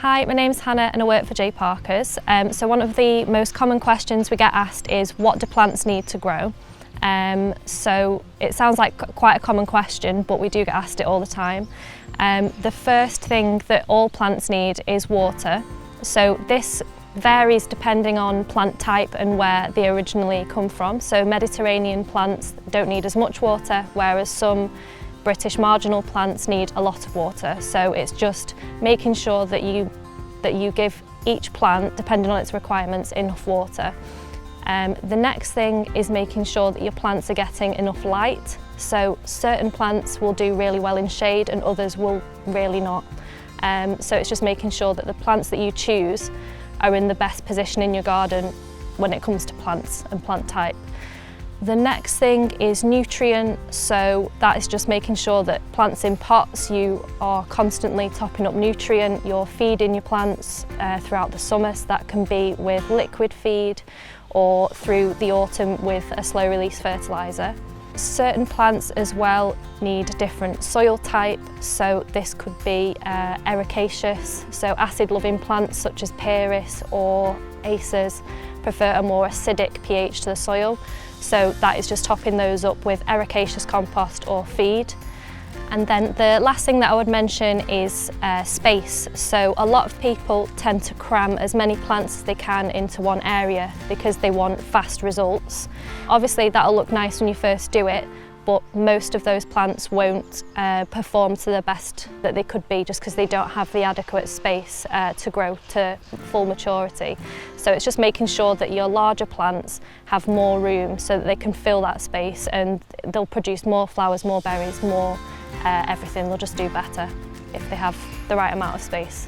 Hi, my name's Hannah and I work for J Parkers. So one of the most common questions we get asked is, what do plants need to grow? So it sounds like quite a common question, but we do get asked it all the time. The first thing that all plants need is water. So this varies depending on plant type and where they originally come from. So Mediterranean plants don't need as much water, whereas some British marginal plants need a lot of water. So it's just making sure that you give each plant, depending on its requirements, enough water. The next thing is making sure that your plants are getting enough light. So certain plants will do really well in shade and others will really not. So it's just making sure that the plants that you choose are in the best position in your garden when it comes to plants and plant type. The next thing is nutrient, so that is just making sure that plants in pots, you are constantly topping up nutrient, you're feeding your plants throughout the summer, so that can be with liquid feed or through the autumn with a slow release fertiliser. Certain plants as well need different soil type, so this could be ericaceous, so acid loving plants such as Pieris or Acers prefer a more acidic pH to the soil. So that is just topping those up with ericaceous compost or feed. And then the last thing that I would mention is space. So a lot of people tend to cram as many plants as they can into one area because they want fast results. Obviously that'll look nice when you first do it, but most of those plants won't perform to the best that they could be just because they don't have the adequate space to grow to full maturity. So it's just making sure that your larger plants have more room so that they can fill that space and they'll produce more flowers, more berries, more everything. They'll just do better if they have the right amount of space.